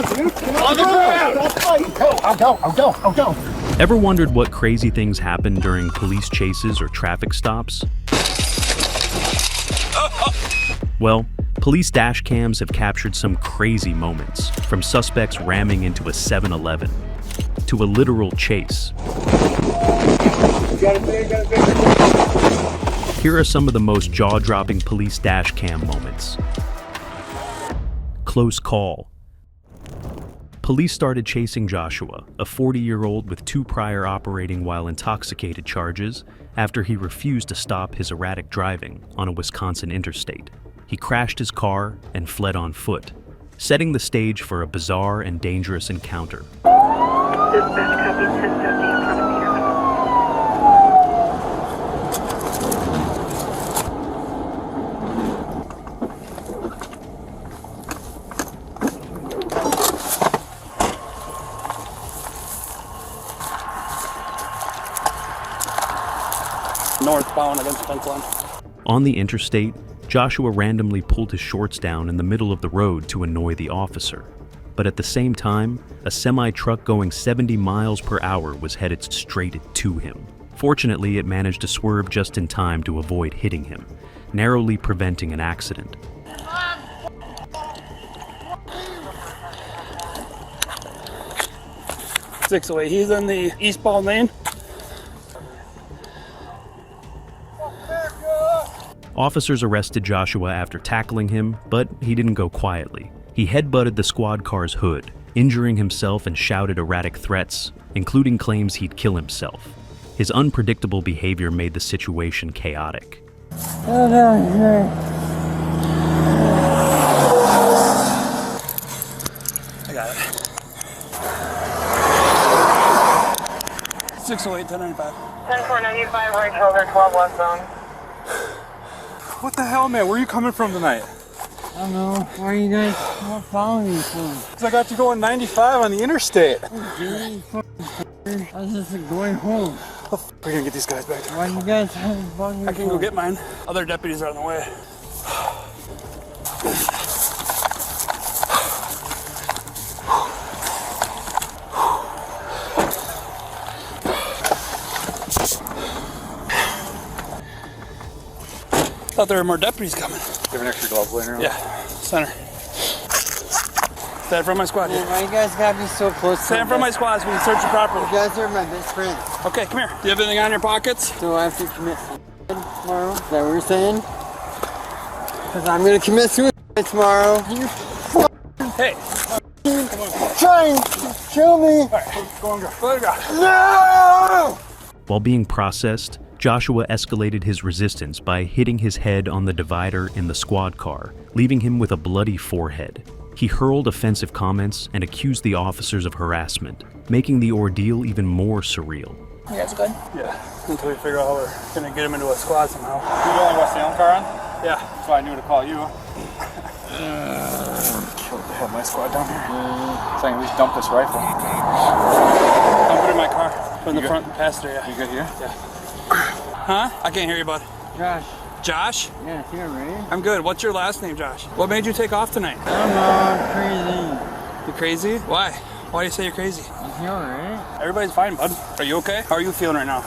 ground, dude. On the ground. I'll go. Ever wondered what crazy things happen during police chases or traffic stops? Well, police dash cams have captured some crazy moments, from suspects ramming into a 7-Eleven to a literal chase. Here are some of the most jaw-dropping police dash cam moments. Close call. Police started chasing Joshua, a 40-year-old with 2 prior operating while intoxicated charges, after he refused to stop his erratic driving on a Wisconsin interstate. He crashed his car and fled on foot, setting the stage for a bizarre and dangerous encounter. Dispatch copy 1050 in front of you. Northbound against the fence line. On the interstate, Joshua randomly pulled his shorts down in the middle of the road to annoy the officer. But at the same time, a semi-truck going 70 miles per hour was headed straight to him. Fortunately, it managed to swerve just in time to avoid hitting him, narrowly preventing an accident. .608, he's in the eastbound lane. Officers arrested Joshua after tackling him, but he didn't go quietly. He headbutted the squad car's hood, injuring himself, and shouted erratic threats, including claims he'd kill himself. His unpredictable behavior made the situation chaotic. I got it. 608, 1095. 10495, right shoulder, 12 westbound. What the hell, man? Where are you coming from tonight? I don't know. Why are you guys not following me for? Because I got you going 95 on the interstate. I was just going home. How the f are we gonna get these guys back to Why you guys haven't followed me? I can go get mine. Other deputies are on the way. Thought there were more deputies coming. You have an extra glove laying around? Yeah, center. Stand in front of my squad. Man, why you guys gotta be so close? Stand in front of my squad so we can search you properly. You guys are my best friends. Okay, come here. Do you have anything on your pockets? So I have to commit suicide tomorrow? Is that what you're saying? Because I'm gonna commit suicide tomorrow. You Hey. trying to kill me. All right, go on, go. Let it go. No! While being processed, Joshua escalated his resistance by hitting his head on the divider in the squad car, leaving him with a bloody forehead. He hurled offensive comments and accused the officers of harassment, making the ordeal even more surreal. You guys good? Yeah, until we figure out how we're gonna get him into a squad somehow. You the only West Salem car on? Yeah. That's why I knew to call you. Killed to have my squad down here. So I can at least dump this rifle. I'll put it in my car. Put it in the front passenger, yeah. You good here? Yeah. Huh? I can't hear you, bud. Josh. Josh? Yeah, it's here, right? I'm good. What's your last name, Josh? What made you take off tonight? I don't know, I'm crazy. You crazy? Why? Why do you say you're crazy? You feel alright? Everybody's fine, bud. Are you okay? How are you feeling right now?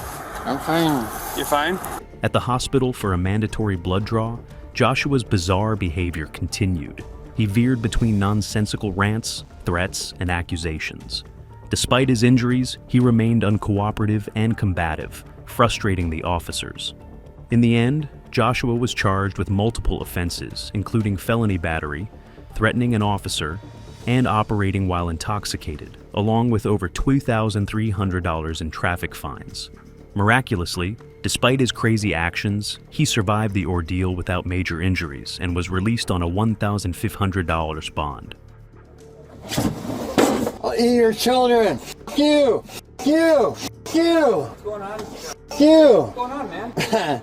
I'm fine. You're fine? At the hospital for a mandatory blood draw, Joshua's bizarre behavior continued. He veered between nonsensical rants, threats, and accusations. Despite his injuries, he remained uncooperative and combative, frustrating the officers. In the end, Joshua was charged with multiple offenses, including felony battery, threatening an officer, and operating while intoxicated, along with over $2,300 in traffic fines. Miraculously, despite his crazy actions, he survived the ordeal without major injuries and was released on a $1,500 bond. I'll eat your children. You. What's going on? You. What's going on, man?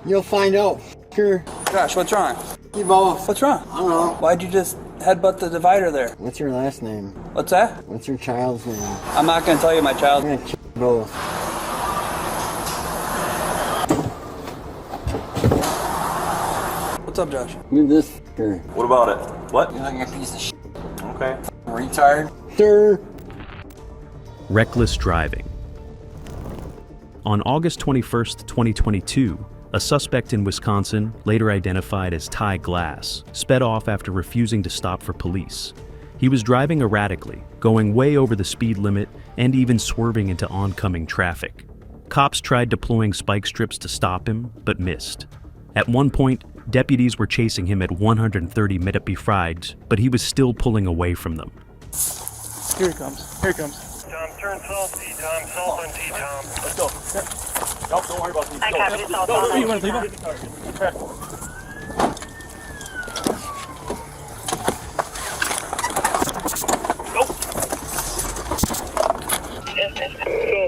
You'll find out. Sure. Josh, what's wrong? You both. What's wrong? I don't know. Why'd you just headbutt the divider there? What's your last name? What's that? What's your child's name? I'm not gonna tell you my child. I'm gonna kill you both. What's up, Josh? Move this f***er. What about it? What? You're like a piece of shit. Okay. Retard. sir. Reckless driving. On August 21st, 2022, a suspect in Wisconsin, later identified as Ty Glass, sped off after refusing to stop for police. He was driving erratically, going way over the speed limit and even swerving into oncoming traffic. Cops tried deploying spike strips to stop him, but missed. At one point, deputies were chasing him at 130 mph, but he was still pulling away from them. Here he comes. Here he comes. Tom, turn south, T-Tom, south on T-Tom. Let's go. Nope, don't worry about these. I copy the south Go, on you want to leave him? South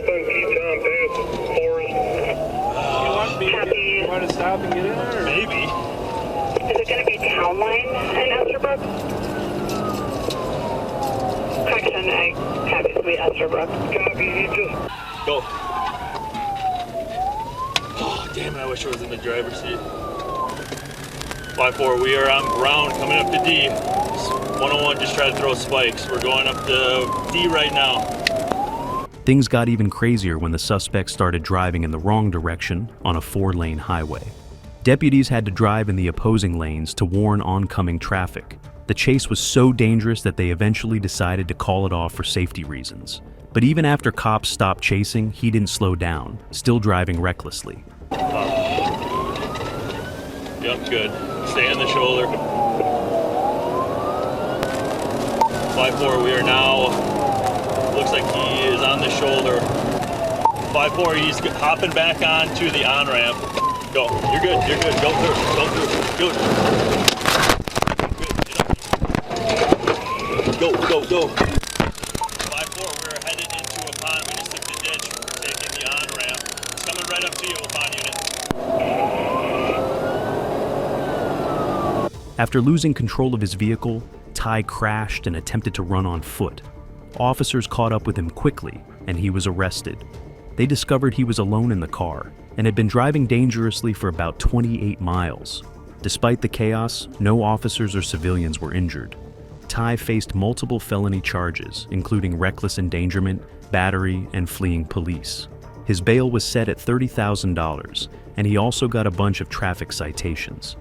on T-Tom, past Forest. Copy. You want to stop and get in there? Maybe. Is it going to be town line in Esterbrook? Correction, I copy Sweet Esterbrook. Copy, he just... Go. Oh, damn it, I wish I was in the driver's seat. 5-4, we are on ground coming up to D. 101 just tried to throw spikes. We're going up to D right now. Things got even crazier when the suspect started driving in the wrong direction on a 4-lane highway. Deputies had to drive in the opposing lanes to warn oncoming traffic. The chase was so dangerous that they eventually decided to call it off for safety reasons. But even after cops stopped chasing, he didn't slow down, still driving recklessly. Yep, good. Stay on the shoulder. 5-4, we are now... Looks like he is on the shoulder. 5-4, he's hopping back onto the on-ramp. Go. You're good. You're good. Go through. Go through. Good. Go. 5-4, we're headed into a pond. We just took the ditch. We're taking the on-ramp. It's coming right up to you, pond unit. After losing control of his vehicle, Ty crashed and attempted to run on foot. Officers caught up with him quickly, and he was arrested. They discovered he was alone in the car and had been driving dangerously for about 28 miles. Despite the chaos, no officers or civilians were injured. Ty faced multiple felony charges, including reckless endangerment, battery, and fleeing police. His bail was set at $30,000, and he also got a bunch of traffic citations.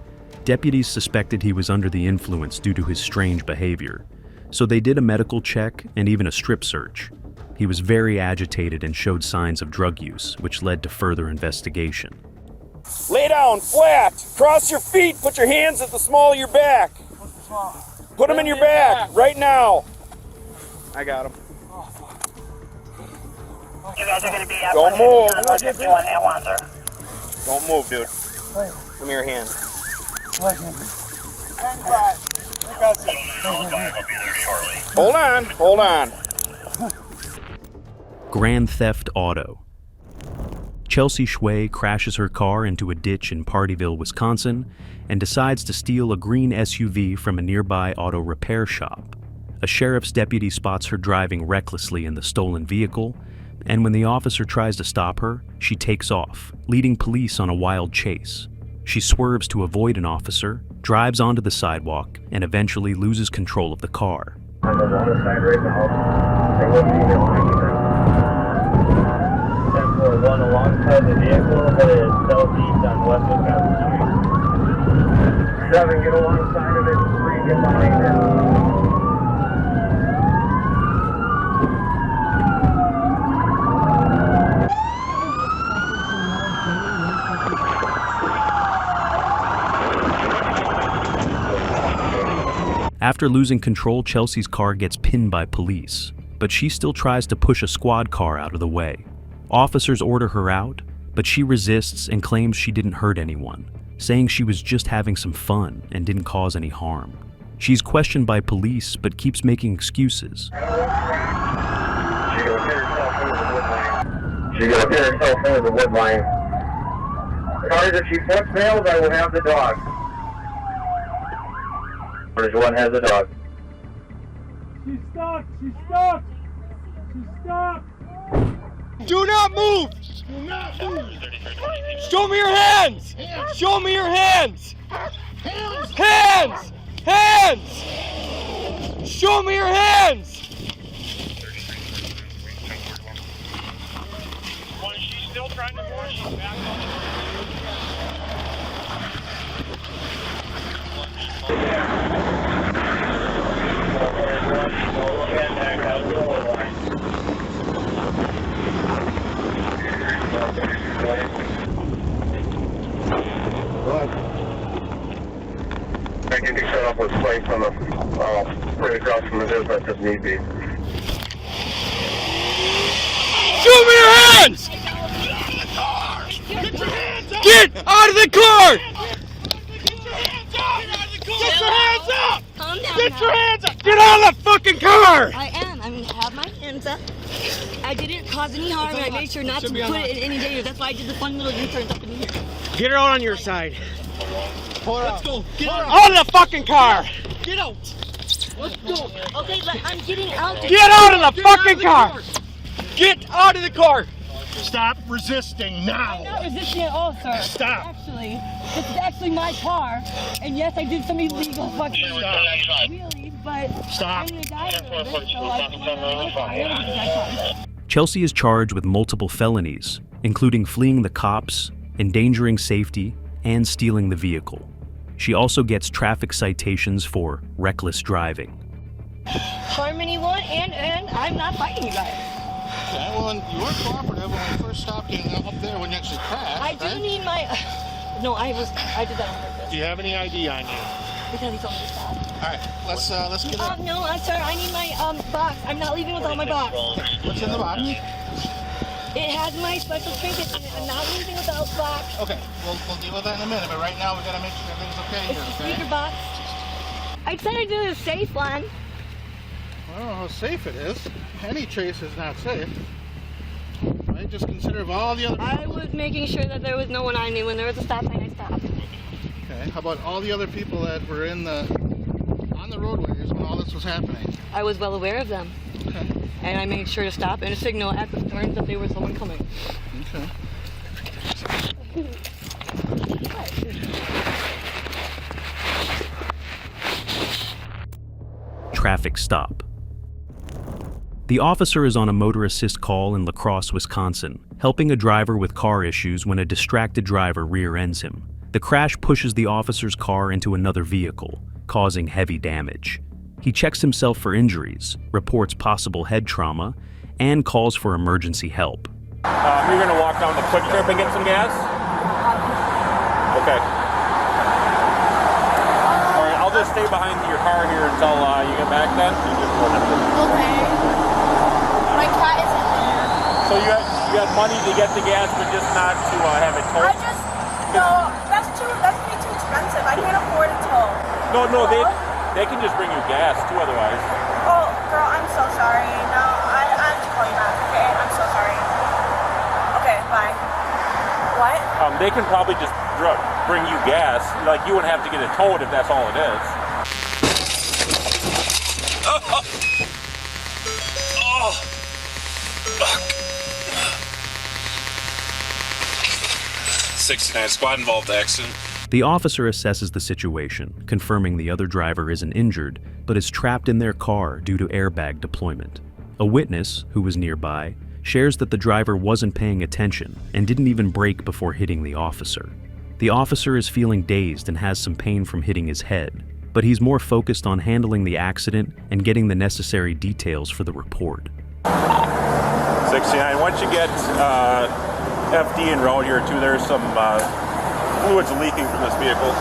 Deputies suspected he was under the influence due to his strange behavior, so they did a medical check and even a strip search. He was very agitated and showed signs of drug use, which led to further investigation. Lay down, flat. Cross your feet. Put your hands at the small of your back. Put them in your back right now. I got them. You guys are going to be at Don't move. 151 at Wanzer. Don't move, dude. Give me your hand. Hold on. Grand Theft Auto. Chelsea Shway crashes her car into a ditch in Partyville, Wisconsin, and decides to steal a green SUV from a nearby auto repair shop. A sheriff's deputy spots her driving recklessly in the stolen vehicle, and when the officer tries to stop her, she takes off, leading police on a wild chase. She swerves to avoid an officer, drives onto the sidewalk, and eventually loses control of the car. On the Homicide right now, there wouldn't be no occupant. 1041 alongside the vehicle, headed southeast on West Wisconsin Street. 7, get alongside of it, 3, get behind it. After losing control, Chelsea's car gets pinned by police, but she still tries to push a squad car out of the way. Officers order her out, but she resists and claims she didn't hurt anyone, saying she was just having some fun and didn't cause any harm. She's questioned by police, but keeps making excuses. She will get herself into the wood line. Cars, if she fails, I will have the dog. There's one has a dog. She's stuck! She's stuck! She's stuck! Do not move! Do not move! Show me your hands! Show me your hands! Hands! Hands! Show me your hands! I can be set up with flanks on the right across from the business if need be. Show me your hands! Get out of the car! Get your hands up! Calm down. Get your hands up! Get out of the fucking car! I am. I'm gonna have my hands up. I didn't cause any harm, and I made sure not to put it in any danger. That's why I did the fun little U-turns up in here. Get her out on your side. Let's go. Get out. Out of the fucking car! Get out. Let's go. Okay, but I'm getting out. Get out of the fucking car! Get out of the car! Stop resisting now! I'm not resisting at all, sir. Stop. Actually, this is actually my car, and yes, I did some illegal fucking wheelies, but Stop. I'm gonna die a little bit, so I Chelsea is charged with multiple felonies, including fleeing the cops, endangering safety, and stealing the vehicle. She also gets traffic citations for reckless driving. harm anyone, and I'm not fighting you guys. Okay, well, you were cooperative when we first stopped you up there when you actually crashed. I do need my. No, I did that on purpose. Do you have any ID on you? Because he told me to stop. All right, let's get up. No, sir, I need my box. I'm not leaving without my box. What's in the box? It has my special trinkets in it. I'm not leaving without box. Okay, we'll deal with that in a minute, but right now we gotta make sure everything's okay It's here, the okay? speaker box. I said I did a safe one. I don't know how safe it is. Any chase is not safe. Right? Just consider of all the other people. I was making sure that there was no one on me. When there was a stop sign, I stopped. Okay, how about all the other people that were on the roadways when all this was happening? I was well aware of them. Okay. And I made sure to stop and signal at the stern that there was someone coming. Okay. Traffic stop. The officer is on a motor assist call in La Crosse, Wisconsin, helping a driver with car issues when a distracted driver rear-ends him. The crash pushes the officer's car into another vehicle, causing heavy damage. He checks himself for injuries, reports possible head trauma, and calls for emergency help. You're gonna walk down the Quick Trip and get some gas? Okay. Alright, I'll just stay behind your car here until you get back then. Okay. My cat isn't there. So you have money to get the gas, but just not to have it towed? That's way too expensive. I can't afford a tow. No, they can just bring you gas too otherwise. Oh, girl, I'm so sorry. No, I have to call you back, okay? I'm so sorry. Okay, bye. What? They can probably just bring you gas. Like, you wouldn't have to get it towed if that's all it is. 69 squad involved accident. The officer assesses the situation, confirming the other driver isn't injured, but is trapped in their car due to airbag deployment. A witness, who was nearby, shares that the driver wasn't paying attention and didn't even brake before hitting the officer. The officer is feeling dazed and has some pain from hitting his head, but he's more focused on handling the accident and getting the necessary details for the report. 69, once you get FD en route here too, there's some fluids leaking from this vehicle.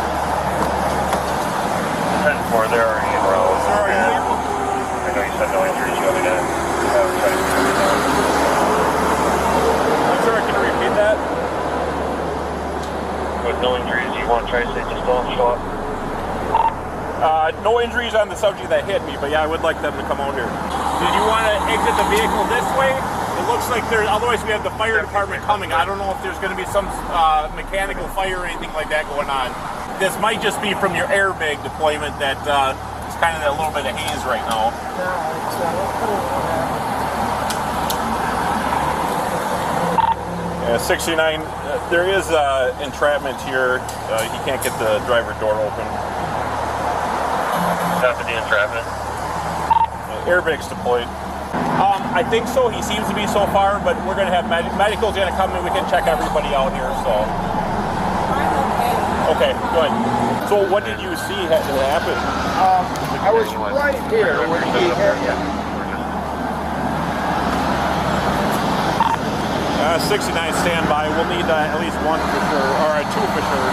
10-4, they're already en route. I know you said no injuries. You want me to try to figure it out? I'm sorry, can you repeat that? With no injuries, you want to try to say just don't show up? No injuries on the subject that hit me, but yeah, I would like them to come out here. Did you want to exit the vehicle this way? It looks like there's, otherwise we have the fire department coming. I don't know if there's going to be some mechanical fire or anything like that going on. This might just be from your airbag deployment that is kind of that little bit of haze right now. 69, there is entrapment here. He can't get the driver door open. After the entrapment. Airbags deployed. I think so. He seems to be so far, but we're going to have medical's going to come and we can check everybody out here. So. Okay, good. So what did you see happen? I was right here when he hit you. 69 standby. We'll need at least one for sure, or two for sure.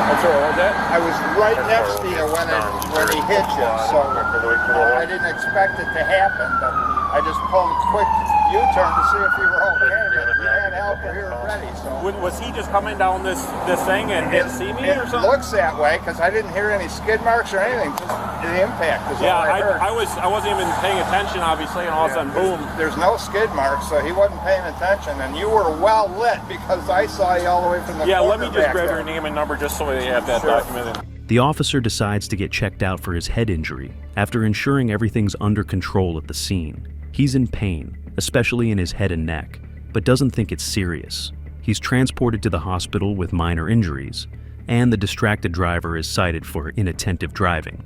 I'm sorry, what was that? I was right next to you when he hit you, so I didn't expect it to happen, but I just pulled a quick U-turn to see if you were okay, but you had help here already, so. Was he just coming down this thing and didn't see me or something? It looks that way, because I didn't hear any skid marks or anything, just the impact is all I heard. I wasn't even paying attention, obviously, and all of a sudden, boom. There's no skid marks, so he wasn't paying attention, and you were well lit, because I saw you all the way from the Yeah, let me just back grab there. your name and number just so they have that documented. The officer decides to get checked out for his head injury after ensuring everything's under control at the scene. He's in pain, especially in his head and neck, but doesn't think it's serious. He's transported to the hospital with minor injuries, and the distracted driver is cited for inattentive driving.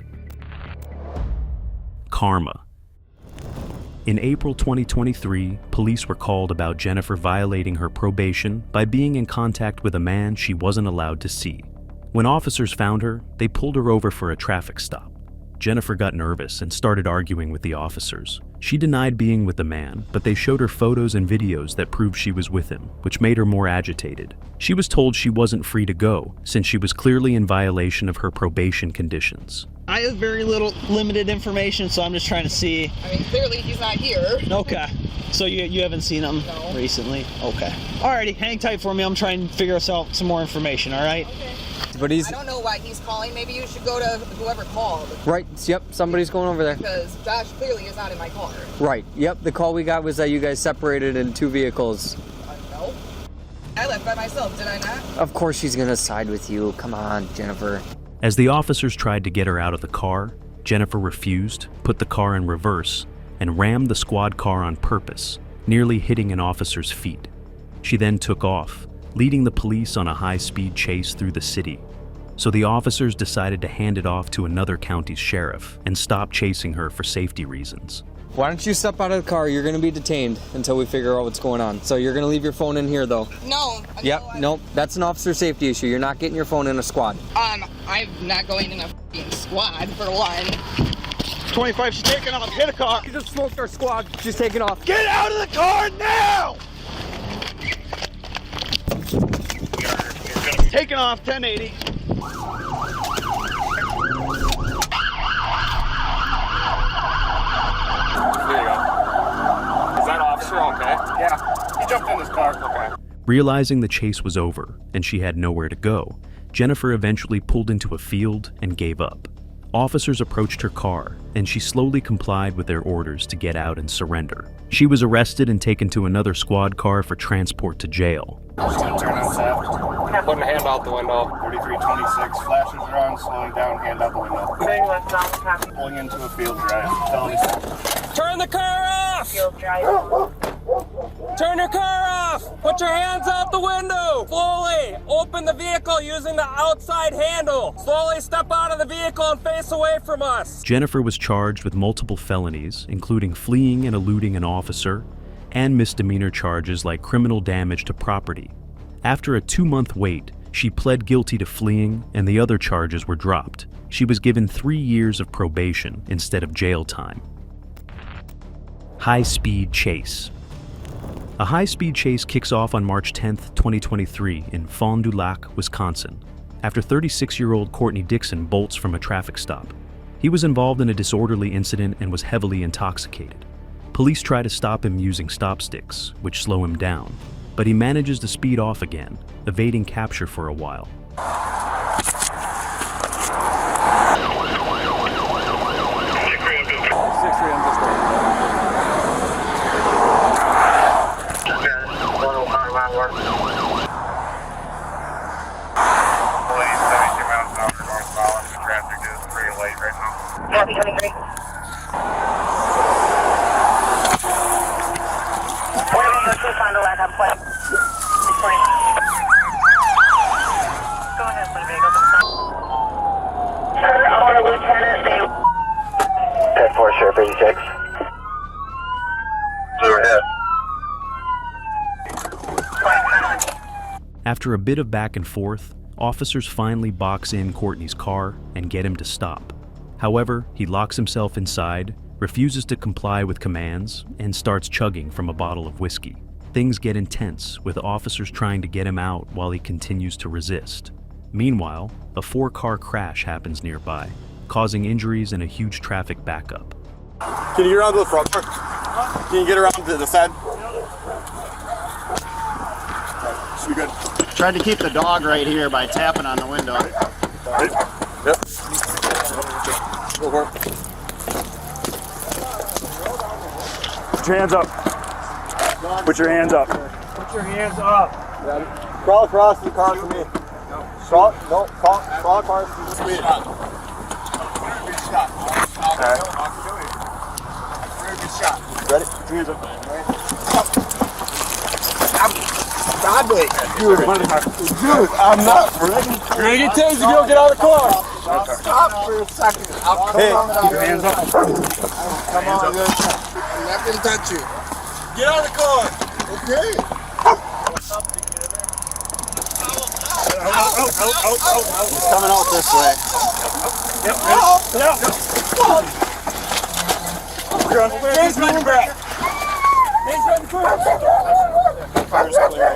Karma. In April 2023, police were called about Jennifer violating her probation by being in contact with a man she wasn't allowed to see. When officers found her, they pulled her over for a traffic stop. Jennifer got nervous and started arguing with the officers. She denied being with the man, but they showed her photos and videos that proved she was with him, which made her more agitated. She was told she wasn't free to go, since she was clearly in violation of her probation conditions. I have very limited information, so I'm just trying to see. I mean, clearly he's not here. Okay. So you haven't seen him recently? Okay. Alrighty, hang tight for me. I'm trying to figure out some more information, alright? Okay. But I don't know why he's calling. Maybe you should go to whoever called. Right, yep, somebody's going over there. Because Josh clearly is not in my car. Right, yep, the call we got was that you guys separated in two vehicles. No. I left by myself, did I not? Of course she's gonna side with you. Come on, Jennifer. As the officers tried to get her out of the car, Jennifer refused, put the car in reverse, and rammed the squad car on purpose, nearly hitting an officer's feet. She then took off, leading the police on a high-speed chase through the city. So the officers decided to hand it off to another county's sheriff and stop chasing her for safety reasons. Why don't you step out of the car? You're gonna be detained until we figure out what's going on. So you're gonna leave your phone in here though. No. Yep, nope, that's an officer safety issue. You're not getting your phone in a squad. I'm not going in a f***ing squad for one. 25, she's taking off. Hit a car. You just smoked our squad. She's taking off. Get out of the car now! Taking off, 1080. There you go. Is that officer okay? Yeah. He jumped in his car. Okay. Realizing the chase was over and she had nowhere to go, Jennifer eventually pulled into a field and gave up. Officers approached her car, and she slowly complied with their orders to get out and surrender. She was arrested and taken to another squad car for transport to jail. Turn on left. Putting a hand out the window. 3326. Flashes are on. Slowing down. Hand out the window. Pulling into a field drive. Turn the car off! Field drive. Turn your car off! Put your hands out the window! Slowly open the vehicle using the outside handle. Slowly step out of the vehicle and face away from us. Jennifer was charged with multiple felonies, including fleeing and eluding an officer, and misdemeanor charges like criminal damage to property. After a 2-month wait, she pled guilty to fleeing and the other charges were dropped. She was given 3 years of probation instead of jail time. High-speed chase. A high-speed chase kicks off on March 10, 2023 in Fond du Lac, Wisconsin, after 36-year-old Courtney Dixon bolts from a traffic stop. He was involved in a disorderly incident and was heavily intoxicated. Police try to stop him using stop sticks, which slow him down, but he manages to speed off again, evading capture for a while. Yeah, becoming great. We're going to go to Fond du Lac. I'm playing. Go ahead, please, Vegas. Sir, our lieutenant, 10-4, Sheriff 86. After a bit of back and forth, officers finally box in Courtney's car and get him to stop. However, he locks himself inside, refuses to comply with commands, and starts chugging from a bottle of whiskey. Things get intense, with officers trying to get him out while he continues to resist. Meanwhile, a 4-car crash happens nearby, causing injuries and a huge traffic backup. Can you get around to the front? Can you get around to the side? You good? Tried to keep the dog right here by tapping on the window. Yep. Go for it. Put your hands up. Put your hands up. Put your hands up. Crawl across the car for me. Crawl across to me. Very good shot. Very good shot. Ready? Put your hands up. Dude, I'm not ready. You're gonna get tased if you don't get out of the car. Stop for a second. Hey, keep your hands up. Come on, I'm not gonna touch you. Get out of the car. Okay. He's coming out this way. Yep, ready? Yep. Hands behind your back. Hands behind your back. Fire's clear.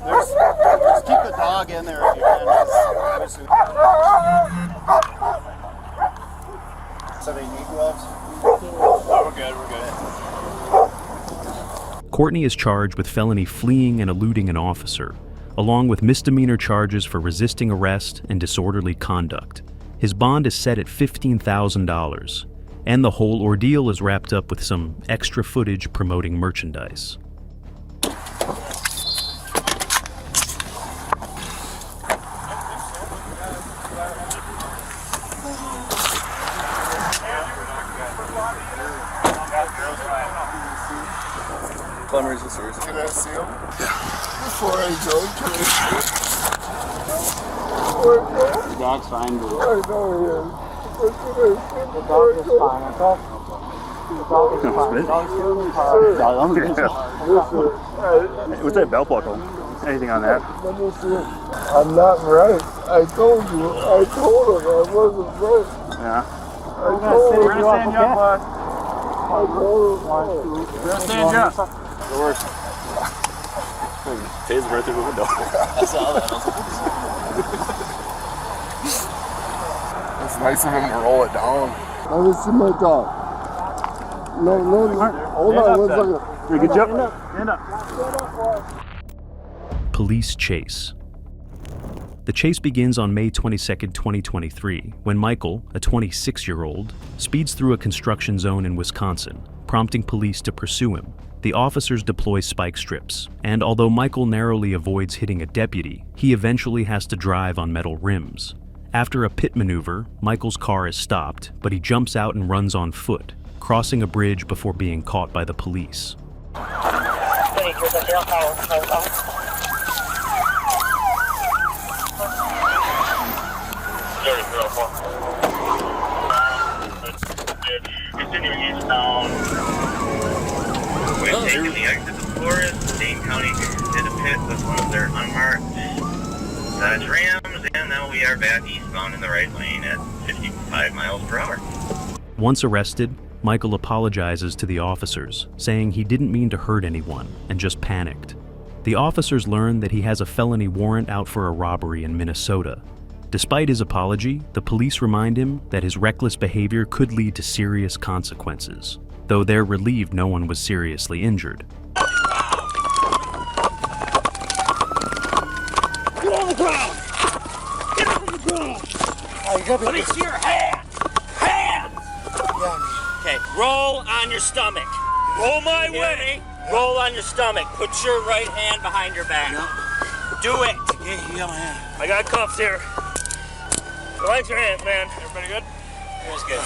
Just keep the dog in there if you can. So they need gloves? Oh, we're good. Courtney is charged with felony fleeing and eluding an officer, along with misdemeanor charges for resisting arrest and disorderly conduct. His bond is set at $15,000, and the whole ordeal is wrapped up with some extra footage promoting merchandise. Clemmer's serious. Can I see him? Before I go, can I see him? The dog's fine, dude. I know he is. But can I see him? The dog is fine, okay? The dog is fine. The dog's here in the car. What's that belt buckle? Anything on that? Let me see. I'm not right. I told you. I told him I wasn't right. Yeah. I told him. We're gonna stand you up, bud. I told him. We're gonna stand you up. The worst. Taser right through the window. I saw that. It's nice of him to roll it down. Let me see my dog. No, hold on one second. Good job. Stand up. Police chase. The chase begins on May 22, 2023, when Michael, a 26-year-old, speeds through a construction zone in Wisconsin, prompting police to pursue him. The officers deploy spike strips, and although Michael narrowly avoids hitting a deputy, he eventually has to drive on metal rims. After a pit maneuver, Michael's car is stopped, but he jumps out and runs on foot, crossing a bridge before being caught by the police. Continuing eastbound. We're taking the exit to Flores. Dane County did a pit with one of their unmarked Dodge Rams, and now we are back eastbound in the right lane at 55 miles per hour. Once arrested, Michael apologizes to the officers, saying he didn't mean to hurt anyone and just panicked. The officers learn that he has a felony warrant out for a robbery in Minnesota. Despite his apology, the police remind him that his reckless behavior could lead to serious consequences, though they're relieved no one was seriously injured. Get on the ground! Get on the ground! Let me see your hands! Hands! Okay, roll on your stomach. Roll my way. Roll on your stomach. Put your right hand behind your back. Do it. Yeah, my hand. I got cuffs here. Relax your hands, man. Everybody good? Everybody's good.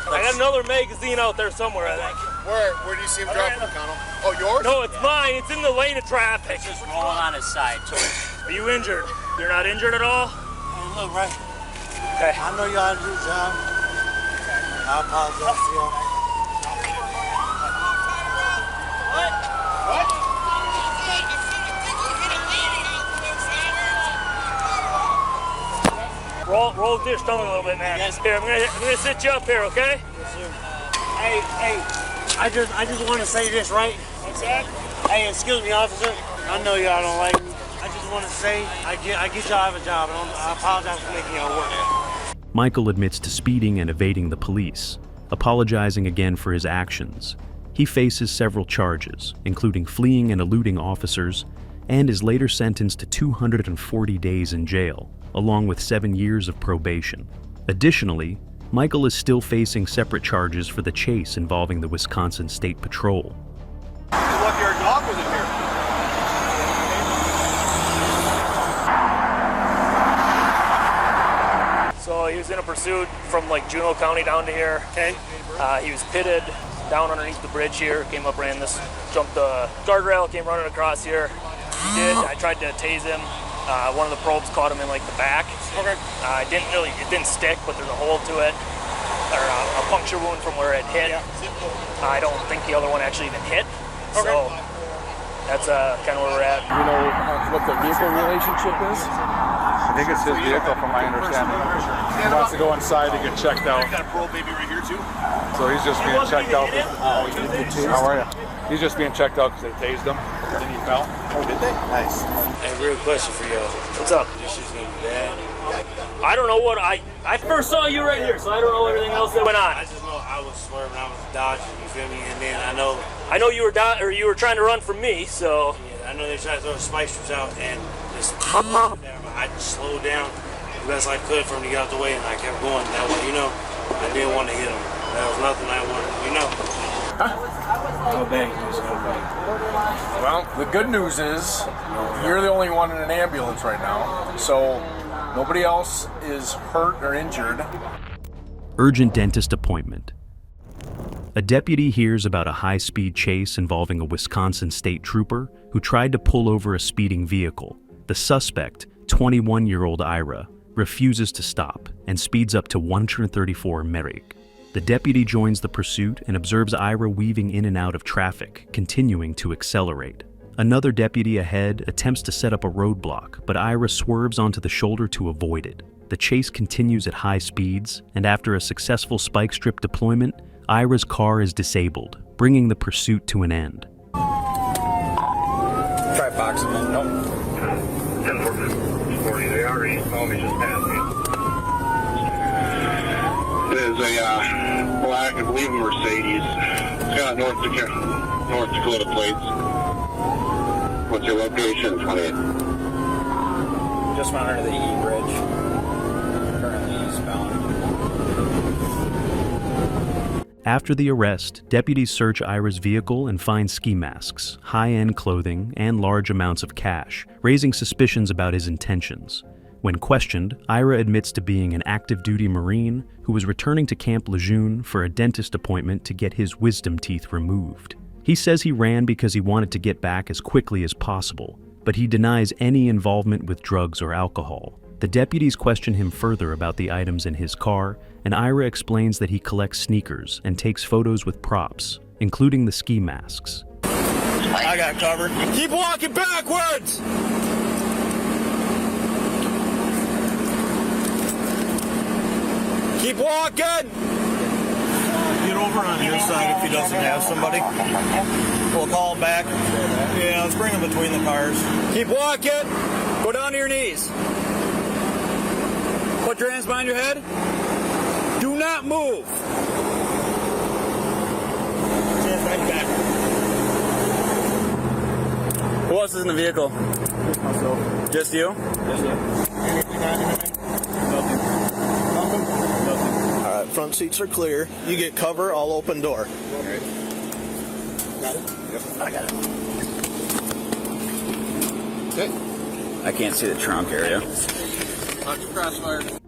I got another magazine out there somewhere, I think. Where do you see him dropping, McConnell? Oh, yours? No, it's mine. It's in the lane of traffic. Just rolling on his side. Are you injured? You're not injured at all? Look, right. Okay. I know you ought to do the job. I apologize to you. What? Roll through your stomach a little bit, man. Yes. Here, I'm gonna sit you up here, okay? Yes, sir. Hey, I just want to say this, right? What's that? Hey, excuse me, officer. I know y'all don't like me. I just want to say I get y'all have a job, and I apologize for making y'all work. Michael admits to speeding and evading the police, apologizing again for his actions. He faces several charges, including fleeing and eluding officers, and is later sentenced to 240 days in jail, along with 7 years of probation. Additionally, Michael is still facing separate charges for the chase involving the Wisconsin State Patrol. You're lucky our dog was in here. So he was in a pursuit from like Juneau County down to here. Okay. He was pitted down underneath the bridge here, came up, ran this, jumped the guardrail, came running across here. He did. I tried to tase him. One of the probes caught him in like the back. Okay. It didn't stick, but there's a hole to it, or a puncture wound from where it hit. Yeah. I don't think the other one actually even hit. Okay. So that's kind of where we're at. You know what the vehicle relationship is? I think it's his vehicle, from my understanding. He wants to go inside to get checked out. I got a parole baby right here too. So he's just being checked out. How are you? He's just being checked out because they tased him. Then he fell. Oh, did they? Nice. Hey, real question for you. What's up? This is gonna be bad. I don't know what I first saw you right here, so I don't know everything else that went on. I just know I was swerving, I was dodging. You feel me? And then I know you were trying to run from me, so. Yeah, I know they tried to throw the spike strips out and just. I just slowed down as best I could for him to get out the way, and I kept going. That way, I didn't want to hit him. That was nothing I wanted, No bang. Well, the good news is you're the only one in an ambulance right now, so nobody else is hurt or injured. Urgent dentist appointment. A deputy hears about a high-speed chase involving a Wisconsin state trooper who tried to pull over a speeding vehicle. The suspect, 21-year-old Ira, refuses to stop and speeds up to 134 Merrick. The deputy joins the pursuit and observes Ira weaving in and out of traffic, continuing to accelerate. Another deputy ahead attempts to set up a roadblock, but Ira swerves onto the shoulder to avoid it. The chase continues at high speeds, and after a successful spike strip deployment, Ira's car is disabled, bringing the pursuit to an end. Try boxing him. Nope. 10-4-40, they already told me just passed me. It is a black, I believe, Mercedes. It's got North Dakota plates. What's your location? 28. Just went under the E bridge. Currently eastbound. After the arrest, deputies search Ira's vehicle and find ski masks, high-end clothing, and large amounts of cash, raising suspicions about his intentions. When questioned, Ira admits to being an active-duty Marine who was returning to Camp Lejeune for a dentist appointment to get his wisdom teeth removed. He says he ran because he wanted to get back as quickly as possible, but he denies any involvement with drugs or alcohol. The deputies question him further about the items in his car, and Ira explains that he collects sneakers and takes photos with props, including the ski masks. I got covered. Keep walking backwards! Keep walking! Get over on your side if he doesn't have somebody. We'll call him back. Yeah, let's bring him between the cars. Keep walking! Go down to your knees. Put your hands behind your head. Do not move. Hands behind your back. Who else is in the vehicle? Just myself. Just you? Yes, sir. All right, front seats are clear. You get cover, I'll open door. All right. Got it? Yep. I got it. Okay. I can't see the trunk area.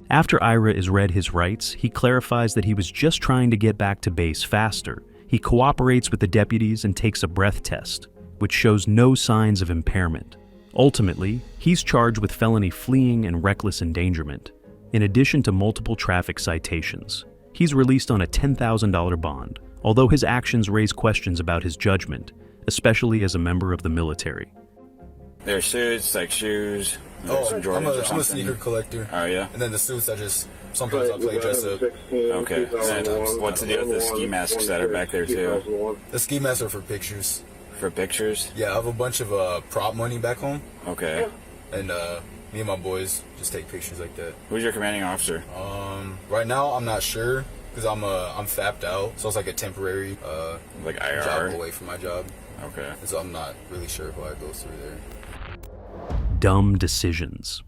After Ira is read his rights, he clarifies that he was just trying to get back to base faster. He cooperates with the deputies and takes a breath test, which shows no signs of impairment. Ultimately, he's charged with felony fleeing and reckless endangerment, in addition to multiple traffic citations. He's released on a $10,000 bond, although his actions raise questions about his judgment, especially as a member of the military. There's suits, like shoes. Some Jordans or something. I'm a sneaker collector. Oh, yeah? And then the suits, sometimes I play dress up. Okay. And what's the deal with the ski masks that are back there, too? The ski masks are for pictures. For pictures? Yeah, I have a bunch of prop money back home. Okay. And me and my boys just take pictures like that. Who's your commanding officer? Right now, I'm not sure. Because I'm fapped out, so it's like a temporary like IR job away from my job. Okay. So I'm not really sure who I go through there. Dumb decisions.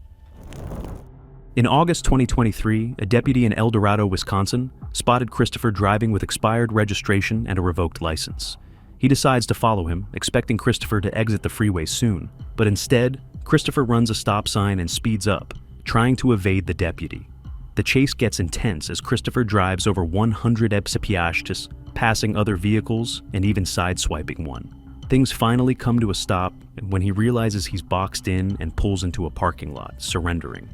In August 2023, a deputy in El Dorado, Wisconsin, spotted Christopher driving with expired registration and a revoked license. He decides to follow him, expecting Christopher to exit the freeway soon, but instead, Christopher runs a stop sign and speeds up, trying to evade the deputy. The chase gets intense as Christopher drives over 100 epsipiastis, passing other vehicles and even sideswiping one. Things finally come to a stop when he realizes he's boxed in and pulls into a parking lot, surrendering.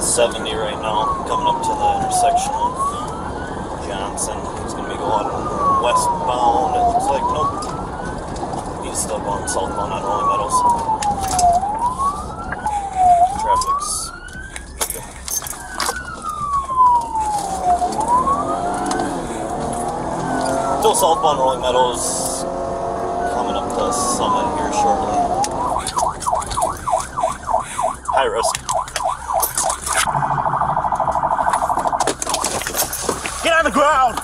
70 right now, coming up to the intersection of Johnson. It's going to be going westbound. It looks like, nope. He's still going southbound on Rolling Meadows. Traffic's still southbound Rolling Meadows, coming up to Summit here shortly. High risk. Get on the ground!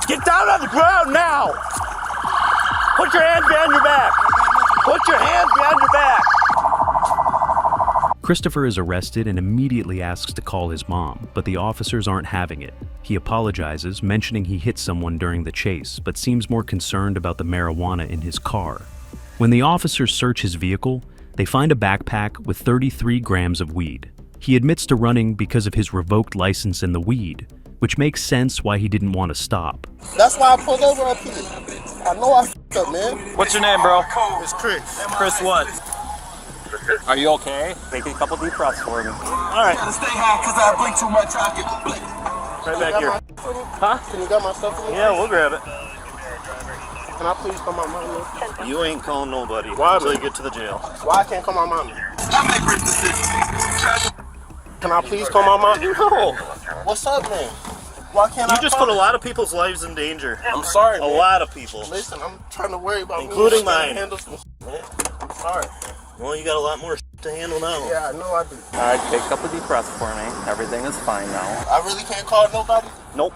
Get down on the ground now! Put your hands behind your back! Put your hands behind your back! Christopher is arrested and immediately asks to call his mom, but the officers aren't having it. He apologizes, mentioning he hit someone during the chase, but seems more concerned about the marijuana in his car. When the officers search his vehicle, they find a backpack with 33 grams of weed. He admits to running because of his revoked license and the weed, which makes sense why he didn't want to stop. That's why I pulled over up here. I know I f***ed up, man. What's your name, bro? It's Chris. Chris what? Are you okay? Take a couple deep breaths for me. All right. I gotta stay high because I blink too much. I get blink. Right back here. Huh? Can you get my stuff for me? Yeah, we'll grab it. Can I please call my mom? You ain't calling nobody. Why? Until you get to the jail. Why I can't call my mom? Can I please call my mom? No. What's up, man? Why can't I? You just put a lot of people's lives in danger. I'm sorry, man. A lot of people. Listen, I'm trying to worry about including me. mine. Handle some man. I'm sorry. Well, you got a lot more to handle now. Yeah, I know I do. All right, take a couple deep breaths for me. Everything is fine now. I really can't call nobody? Nope.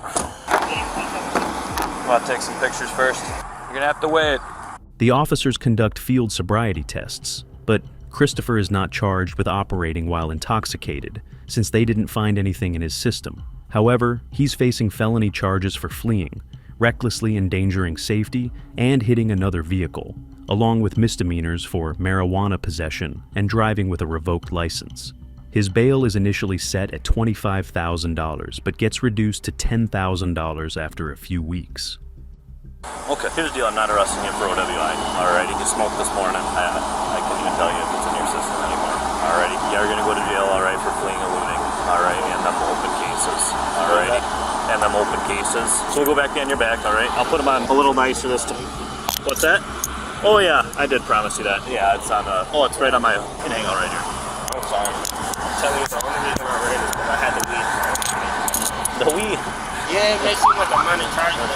Want to take some pictures first? You're gonna have to wait. The officers conduct field sobriety tests, but Christopher is not charged with operating while intoxicated, since they didn't find anything in his system. However, he's facing felony charges for fleeing, recklessly endangering safety, and hitting another vehicle, along with misdemeanors for marijuana possession and driving with a revoked license. His bail is initially set at $25,000, but gets reduced to $10,000 after a few weeks. Okay, here's the deal. I'm not arresting you for OWI. Alrighty, you smoked this morning. I can't even tell you if it's in your system anymore. Alrighty, yeah, you're gonna go to jail, alright, for fleeing and looting. Alright, and them open cases. Alrighty, and them open cases. So we'll go back on your back, alright? I'll put them on a little nicer this time. What's that? Oh yeah, I did promise you that. Yeah, it's on oh, it's right on my hang on right here. I'm sorry. I'm telling you, the only reason I ran is because I had the weed. The weed? Yeah, it may seem like a minor charge, but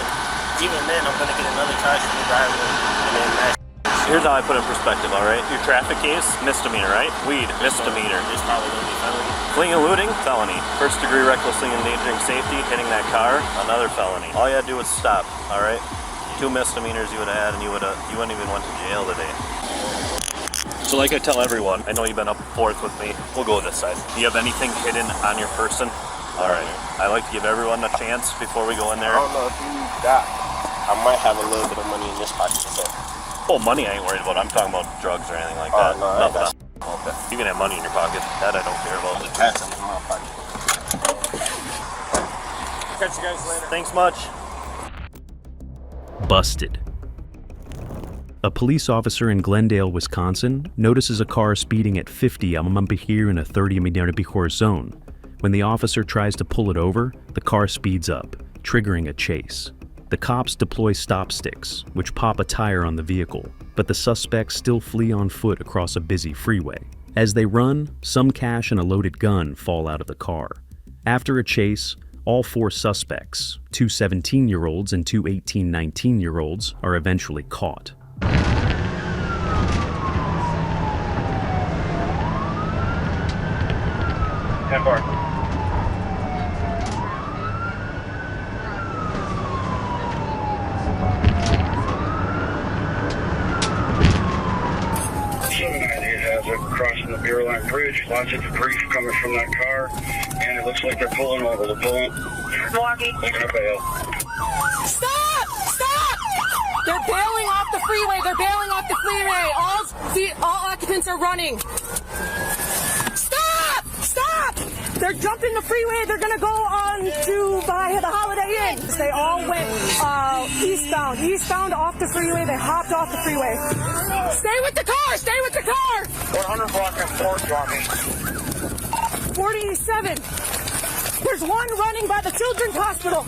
even then, I'm gonna get another charge for the driver. And then that. Here's how I put it in perspective, alright? Your traffic case, misdemeanor, right? Weed, misdemeanor. It's probably gonna be felony. Fleeing and looting, felony. First degree recklessly endangering safety, hitting that car, another felony. All you had to do was stop, alright? 2 misdemeanors you would have had and you wouldn't even went to jail today. So like I tell everyone, I know you've been up and forth with me. We'll go this side. Do you have anything hidden on your person? Alright. I like to give everyone a chance before we go in there. I don't know if you got. I might have a little bit of money in this pocket. So. Oh, money I ain't worried about. I'm talking about drugs or anything like that. No, nothing. Okay. You can have money in your pocket. That I don't care about. The cash in my pocket. Catch you guys later. Thanks much. Busted. A police officer in Glendale, Wisconsin, notices a car speeding at 50 km/h in a 30 km/h zone. When the officer tries to pull it over, the car speeds up, triggering a chase. The cops deploy stop sticks, which pop a tire on the vehicle, but the suspects still flee on foot across a busy freeway. As they run, some cash and a loaded gun fall out of the car. After a chase, all 4 suspects, 2 17-year-olds and 2 18-19-year-olds, are eventually caught. Crossing the Beer Line Bridge, lots of debris coming from that car, and it looks like they're pulling over. They're pulling. They're gonna bail. Stop! Stop! They're bailing off the freeway. They're bailing off the freeway. All occupants are running. Stop! Stop! They're jumping the freeway. They're gonna go on to by the Holiday Inn. They all went eastbound off the freeway. They hopped off the freeway. Stay with the car! Stay with the car! 100 block and 4 blocking. 47. There's one running by the Children's Hospital.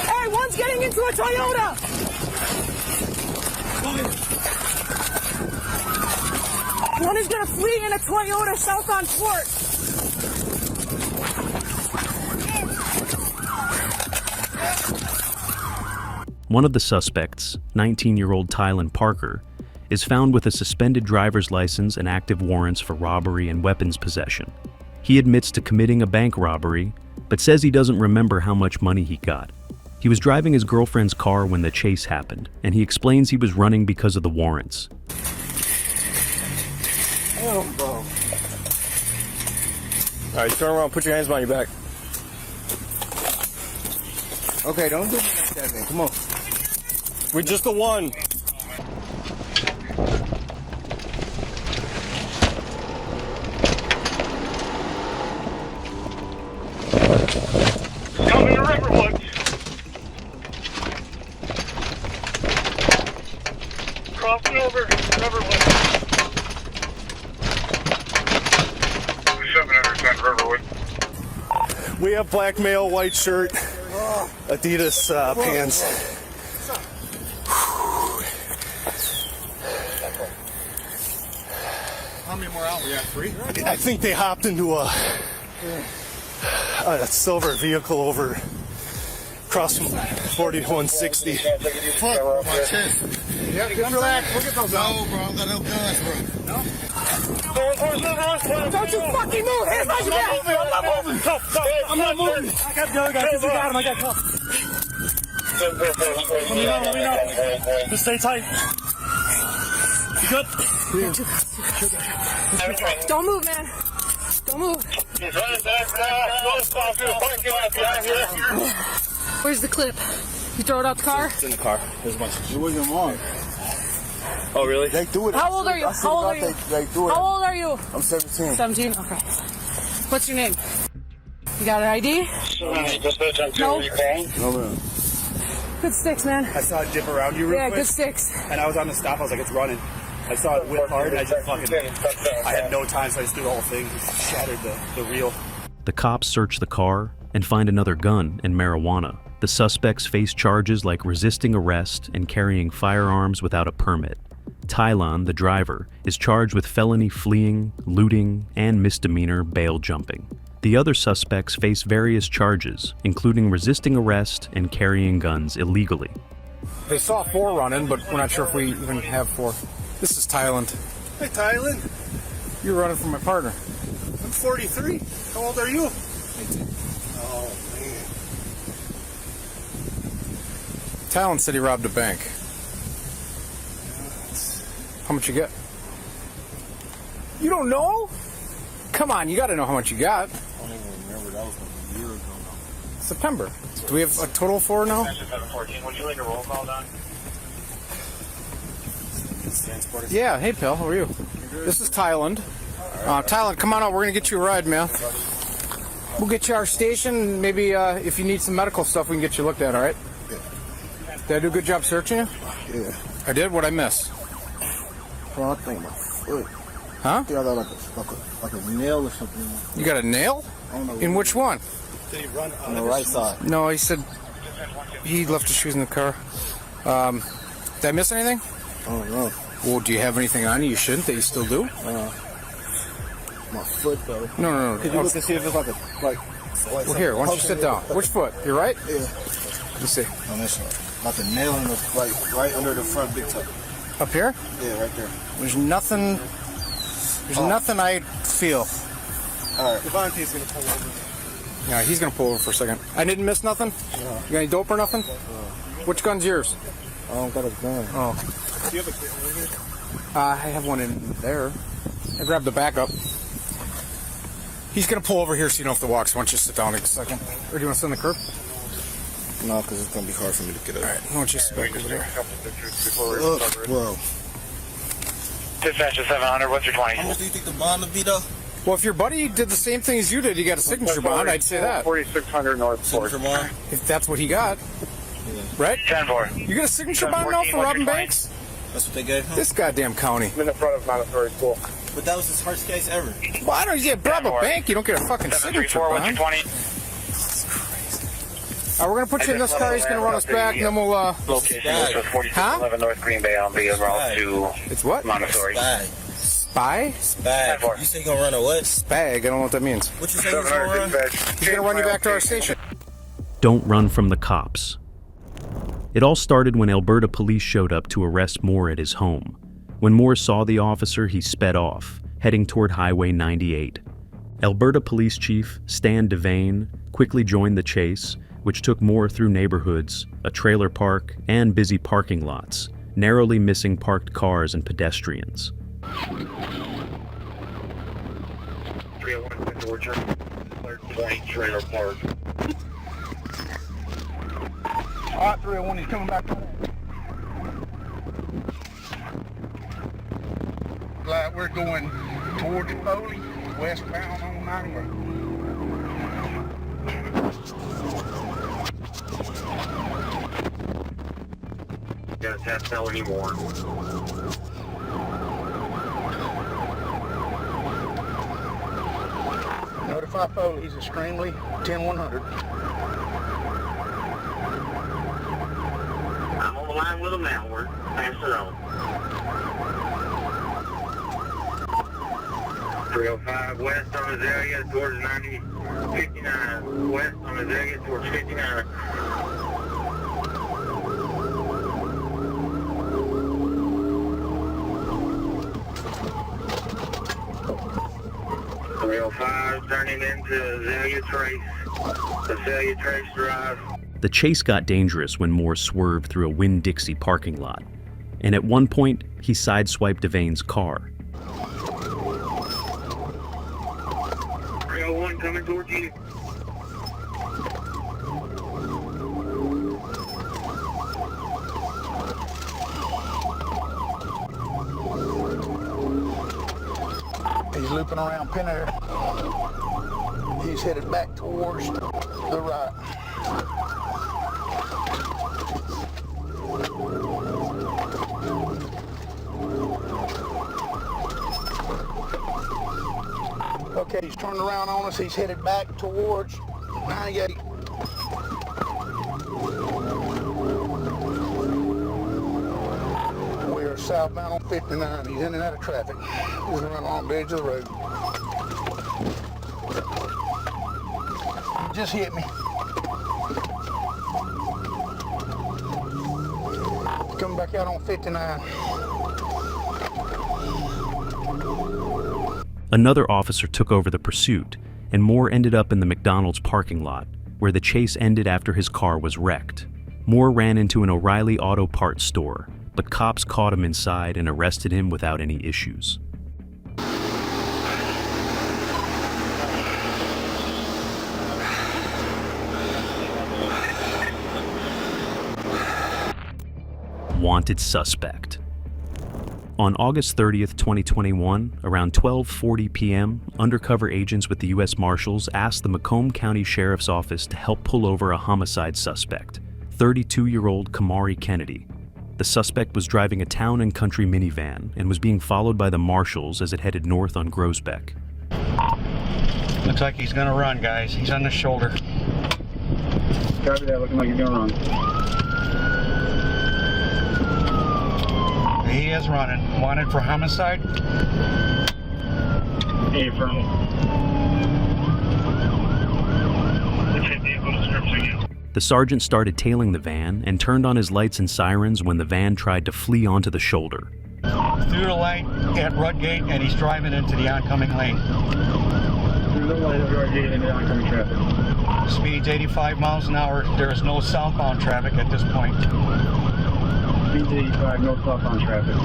Hey, one's getting into a Toyota. One is gonna flee in a Toyota south on Fort. One of the suspects, 19-year-old Tylen Parker, is found with a suspended driver's license and active warrants for robbery and weapons possession. He admits to committing a bank robbery, but says he doesn't remember how much money he got. He was driving his girlfriend's car when the chase happened, and he explains he was running because of the warrants. Oh, bro. All right, turn around, put your hands behind your back. Okay, don't do me like that, man. Come on. We're just the one. Coming to Riverwood. Crossing over Riverwood. 710 Riverwood. We have black male, white shirt, Adidas pants. How many more out? We got 3? I think they hopped into a silver vehicle over across from 4160. Fuck, my chest. Yeah, relax. Look at those. No, bro. I got no guns, bro. No? Don't you fucking move! Hands behind your back! I'm not moving. I got the other guy. You got him. I got cuffed. Let me know. Just stay tight. You good? Don't move, man. Don't move. He's running back now. Where's the clip? You throw it out the car? It's in the car. There's a bunch of It wasn't long. Oh, really? They do it. How old are you? How old are you? They do it. How old are you? I'm 17. 17? Okay. What's your name? You got an ID? No. No, man. Good sticks, man. I saw it dip around you real quick. Yeah, good sticks. And I was on the stop. I was like, it's running. I saw it whip hard, and I just fucking... I had no time, so I just threw the whole thing. Just shattered the reel. The cops search the car and find another gun and marijuana. The suspects face charges like resisting arrest and carrying firearms without a permit. Tylen, the driver, is charged with felony fleeing, looting, and misdemeanor bail jumping. The other suspects face various charges, including resisting arrest and carrying guns illegally. They saw 4 running, but we're not sure if we even have 4. This is Tylen. Hey, Tylen. You're running from my partner. I'm 43. How old are you? 18. Oh, man. Tylen said he robbed a bank. How much you get? You don't know? Come on, you got to know how much you got. I don't even remember. That was like a year ago now. September. Do we have a total of 4 now? Would you like a roll call done? Yeah, hey pal, how are you? This is Tylen. Tylen, come on out, we're gonna get you a ride, man. We'll get you our station, maybe if you need some medical stuff, we can get you looked at, alright? Did I do a good job searching you? Yeah. I did? What'd I miss? Well, I think my foot. Huh? Yeah, I got like a nail or something. You got a nail? I don't know. In which one? Did he run on the right side? No, he said he left his shoes in the car. Did I miss anything? Oh, no. Well, do you have anything on you you shouldn't that you still do? My foot, though. No. Could you look and see if it's like a, Well, here, why don't you sit down? Which foot? Your right? Yeah. Let me see. On this one. Like a nail in the, right under the front big toe. Up here? Yeah, right there. There's nothing. There's nothing I feel. All right. Devontae's gonna pull over. Yeah, he's gonna pull over for a second. I didn't miss nothing? No. You got any dope or nothing? Which gun's yours? I don't got a gun. Oh. Do you have a camera here? I have one in there. I grabbed the backup. He's gonna pull over here so you don't have to walk, so why don't you sit down a second? Or do you want to sit on the curb? No, because it's gonna be hard for me to get up. Alright, why don't you sit back over there? Bro. Dispatcher 700, what's your 20? How much do you think the bond would be, though? Well, if your buddy did the same thing as you did, he got a signature bond, I'd say that. 4600 North Fort. If that's what he got. Yeah. Right? 10-4. You got a signature bond now for robbing banks? That's what they gave him? This goddamn county. In the front of Montessori School. But that was his first case ever. Well, I don't, you rob a bank, you don't get a fucking signature bond. What's your 20? We're gonna put you in this car, he's gonna run us back, and then we'll, Location is 4611 North Green Bay on the route to It's what? Montessori. Spy? Spag. You say you gonna run a what? Spag, I don't know what that means. What you say he's gonna run? He's gonna run you back to our station. Don't run from the cops. It all started when Alberta police showed up to arrest Moore at his home. When Moore saw the officer, he sped off, heading toward Highway 98. Alberta Police Chief Stan Devane quickly joined the chase, which took Moore through neighborhoods, a trailer park, and busy parking lots, narrowly missing parked cars and pedestrians. 301 Georgia, 20 trailer park. Alright, 301, he's coming back. Like we're going towards Foley, westbound on 98. Got a test cell anymore. Notify Foley, he's extremely 10-100. I'm on the line with him now. We're pass it on. 305 west on his area towards 59. West on his area towards 59. Turning into Azalea Trace. Azalea Trace Drive. The chase got dangerous when Moore swerved through a Winn-Dixie parking lot, and at one point, he sideswiped Devane's car. 301 coming towards you. He's looping around Pinner. He's headed back towards the right. Okay, he's turning around on us. He's headed back towards 98. We are southbound on 59. He's in and out of traffic. He's running along the edge of the road. He just hit me. Coming back out on 59. Another officer took over the pursuit, and Moore ended up in the McDonald's parking lot, where the chase ended after his car was wrecked. Moore ran into an O'Reilly Auto Parts store, but cops caught him inside and arrested him without any issues. Wanted suspect. On August 30th, 2021, around 12:40 p.m., undercover agents with the U.S. Marshals asked the Macomb County Sheriff's Office to help pull over a homicide suspect, 32-year-old Kamari Kennedy. The suspect was driving a town and country minivan and was being followed by the Marshals as it headed north on Grosbeck. Looks like he's gonna run, guys. He's on the shoulder. Copy that, looking like you're doing wrong. He is running. Wanted for homicide? Affirm. The sergeant started tailing the van and turned on his lights and sirens when the van tried to flee onto the shoulder. Through the light at Rudgate, and he's driving into the oncoming lane. Through the light at Rudgate into oncoming traffic. Speed's 85 miles an hour. There is no southbound traffic at this point. Speed's 85, no southbound traffic.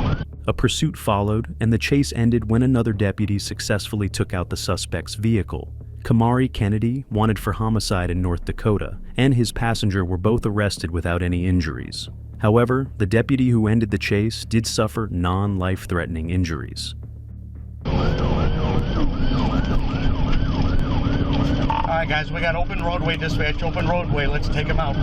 A pursuit followed, and the chase ended when another deputy successfully took out the suspect's vehicle. Kamari Kennedy, wanted for homicide in North Dakota, and his passenger were both arrested without any injuries. However, the deputy who ended the chase did suffer non-life-threatening injuries. Alright guys, we got open roadway dispatch, open roadway, let's take him out.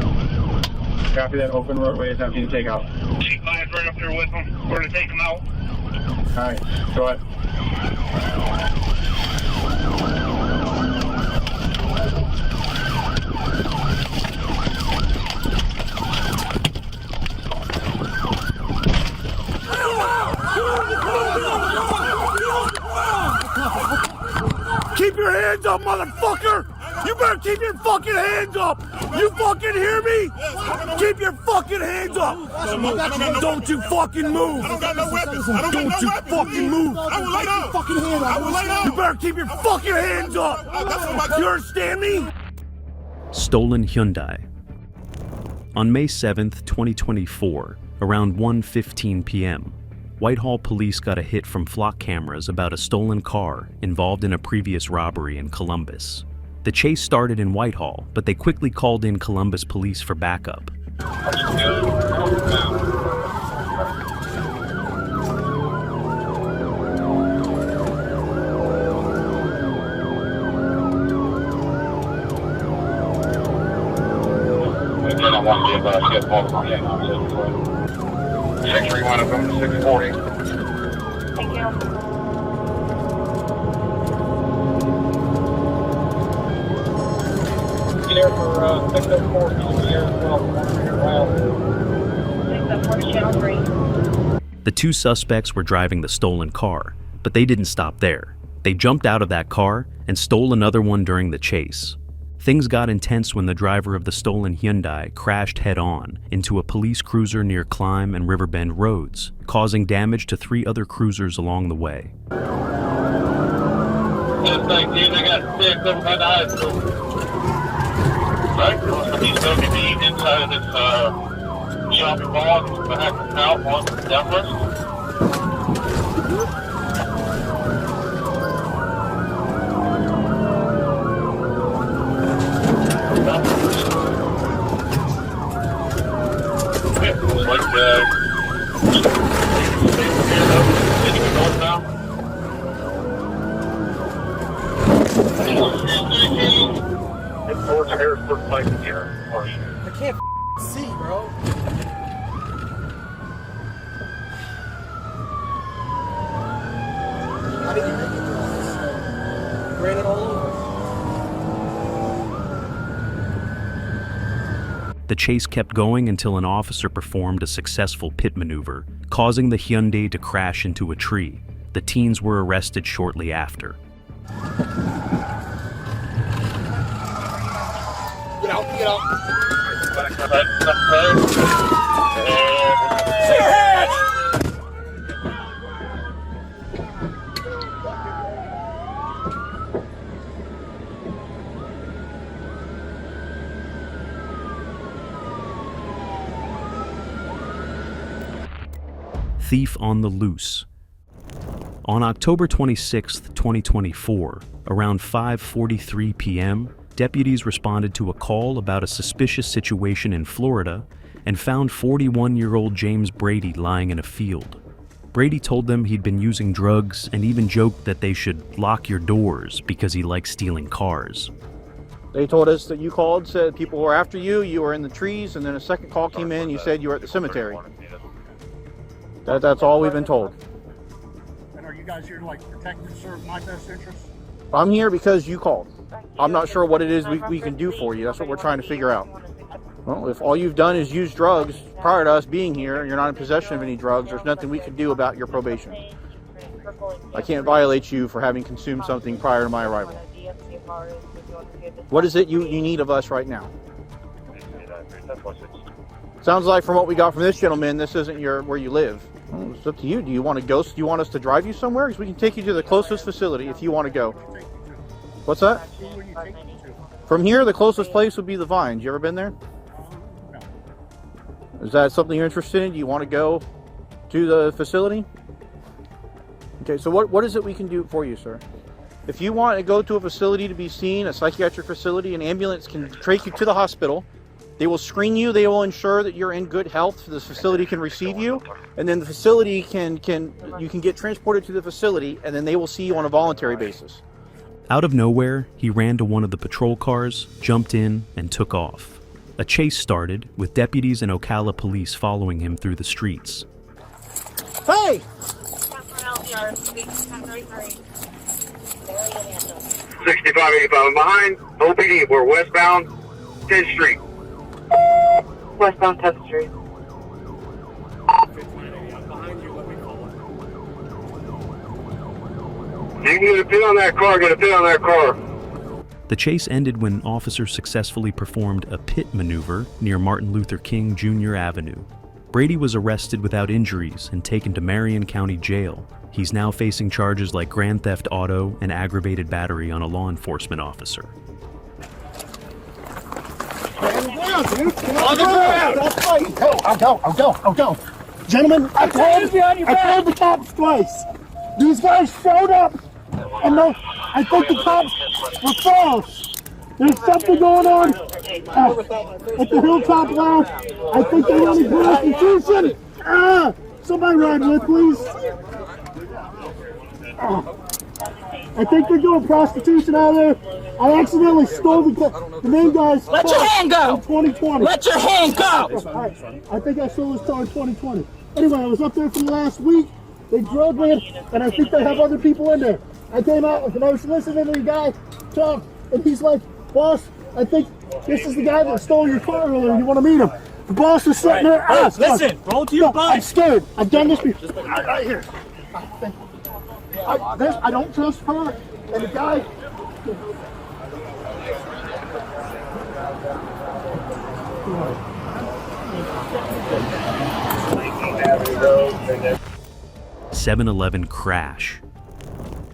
Copy that, open roadway is empty to take out. G5 right up there with him, we're to take him out. Alright, go ahead. Keep your hands up, motherfucker! You better keep your fucking hands up! You fucking hear me? Keep your fucking hands up! Don't you fucking move! Don't you fucking move! You better keep your fucking hands up! You understand me? Stolen Hyundai. On May 7th, 2024, around 1:15 p.m., Whitehall police got a hit from flock cameras about a stolen car involved in a previous robbery in Columbus. The chase started in Whitehall, but they quickly called in Columbus police for backup. Again, I want to get multiple hands. 631 of them to 640. Thank you. Here for 604, here as well. 604 channel 3. The two suspects were driving the stolen car, but they didn't stop there. They jumped out of that car and stole another one during the chase. Things got intense when the driver of the stolen Hyundai crashed head-on into a police cruiser near Climb and Riverbend roads, causing damage to 3 other cruisers along the way. Just 19, I got 6 over by the high school. Right, he's going to be inside of this shopping mall behind the south on Douglas. I can't see, bro. How did you make it through all this? You ran it all over. The chase kept going until an officer performed a successful pit maneuver, causing the Hyundai to crash into a tree. The teens were arrested shortly after. Get out, get out. See your head! Thief on the loose. On October 26, 2024, around 5:43 p.m., deputies responded to a call about a suspicious situation in Florida and found 41-year-old James Brady lying in a field. Brady told them he'd been using drugs and even joked that they should lock your doors because he likes stealing cars. They told us that you called, said people were after you, you were in the trees, and then a second call came in, you said you were at the cemetery. That's all we've been told. And are you guys here to like protect and serve my best interests? I'm here because you called. I'm not sure what it is we can do for you. That's what we're trying to figure out. Well, if all you've done is use drugs prior to us being here, and you're not in possession of any drugs, there's nothing we can do about your probation. I can't violate you for having consumed something prior to my arrival. What is it you need of us right now? Sounds like from what we got from this gentleman, this isn't where you live. Well, it's up to you. Do you want to go? Do you want us to drive you somewhere? Because we can take you to the closest facility if you want to go. What's that? From here, the closest place would be the Vines. You ever been there? Is that something you're interested in? Do you want to go to the facility? Okay, so what is it we can do for you, sir? If you want to go to a facility to be seen, a psychiatric facility, an ambulance can take you to the hospital. They will screen you. They will ensure that you're in good health so this facility can receive you. And then the facility you can get transported to the facility, and then they will see you on a voluntary basis. Out of nowhere, he ran to one of the patrol cars, jumped in, and took off. A chase started, with deputies and Ocala police following him through the streets. Hey! 6585 behind. OPD, we're westbound 10th Street. Westbound 10th Street. You can get a pin on that car, get a pin on that car. The chase ended when officers successfully performed a pit maneuver near Martin Luther King Jr. Avenue. Brady was arrested without injuries and taken to Marion County Jail. He's now facing charges like grand theft auto and aggravated battery on a law enforcement officer. I'll go. Gentlemen, I told the cops twice. These guys showed up, and I think the cops were false. There's something going on at the Hilltop Lounge. I think they want prostitution. Somebody ride with, please. I think they're doing prostitution out there. I accidentally stole the main guy's car. Let your hand go! In 2020. Let your hand go! I think I stole his car in 2020. Anyway, I was up there for the last week. They drove me, and I think they have other people in there. I came out and I was listening to the guy talk, and he's like, "Boss, I think this is the guy that stole your car earlier. You want to meet him?" The boss is sitting there. Listen, roll to your bike. I'm scared. I've done this before. Right here. I don't trust her. And the guy. (7-11) crash.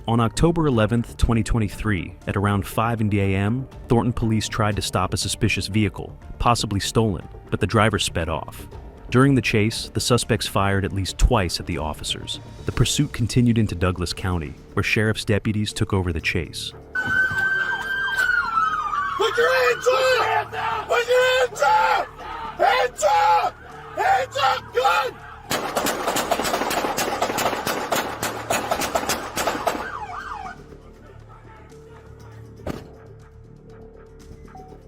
On October 11th, 2023, at around 5 a.m., Thornton police tried to stop a suspicious vehicle, possibly stolen, but the driver sped off. During the chase, the suspects fired at least twice at the officers. The pursuit continued into Douglas County, where sheriff's deputies took over the chase. Put your hands up! Put your hands up! Hands up! Hands up! Gun!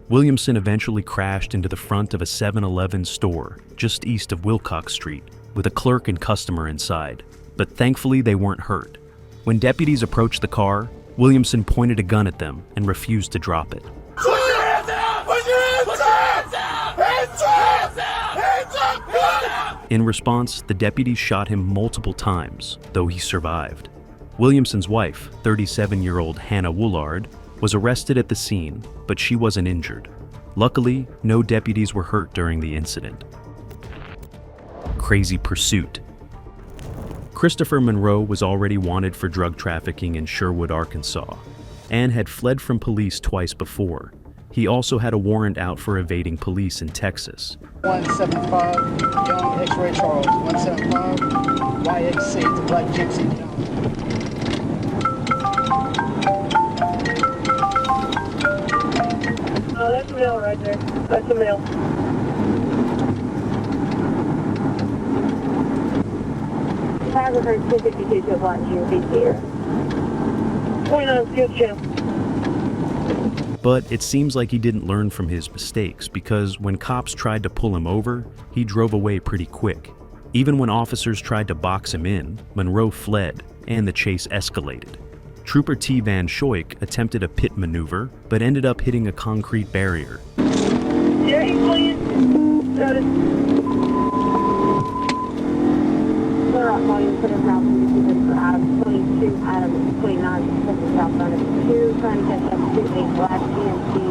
Williamson eventually crashed into the front of a 7-Eleven store just east of Wilcox Street, with a clerk and customer inside. But thankfully they weren't hurt. When deputies approached the car, Williamson pointed a gun at them and refused to drop it. Put your hands up! Put your hands up! Hands up! Hands up! Gun! In response, the deputies shot him multiple times, though he survived. Williamson's wife, 37-year-old Hannah Woolard, was arrested at the scene, but she wasn't injured. Luckily, no deputies were hurt during the incident. Crazy pursuit. Christopher Monroe was already wanted for drug trafficking in Sherwood, Arkansas, and had fled from police twice before. He also had a warrant out for evading police in Texas. 175, Young X-Ray Charles. 175, YXC, the Black Gypsy John. Oh, that's a male right there. That's a male. Photographer 252 to 1 here. 29 Field Channel. But it seems like he didn't learn from his mistakes, because when cops tried to pull him over, he drove away pretty quick. Even when officers tried to box him in, Monroe fled, and the chase escalated. Trooper T. Van Schoik attempted a pit maneuver, but ended up hitting a concrete barrier. Yeah, he's playing. notice. Clear out volume, put his mouth into the 22 out of 29, southbound of 2, trying to catch up to a black GMC.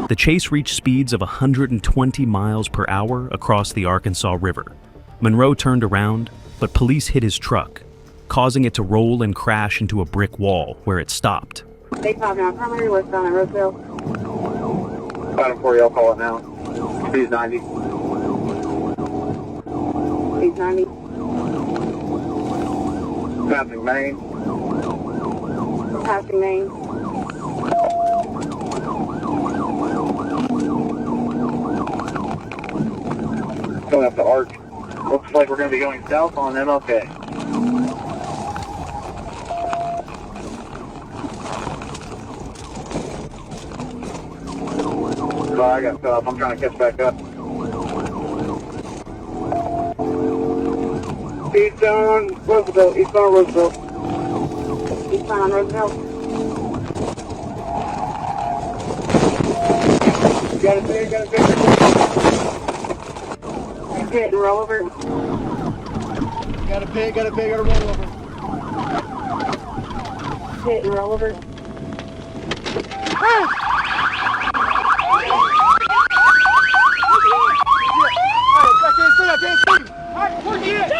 The chase reached speeds of 120 miles per hour across the Arkansas River. Monroe turned around, but police hit his truck, causing it to roll and crash into a brick wall where it stopped. They called me on primary westbound at Roseville. Got him for you, I'll call it now. Speed's 90. Speed's 90. Passing Main. Passing Main. Going up the arch. Looks like we're going to be going south on MLK. So I got cut off. I'm trying to catch back up. Eastbound Roosevelt. Eastbound Roosevelt. Eastbound Roosevelt. Got it there, got it there. Hit and roll over. Got a pig, got a roll over. Hit and roll over. I can't see. Alright, where's he at?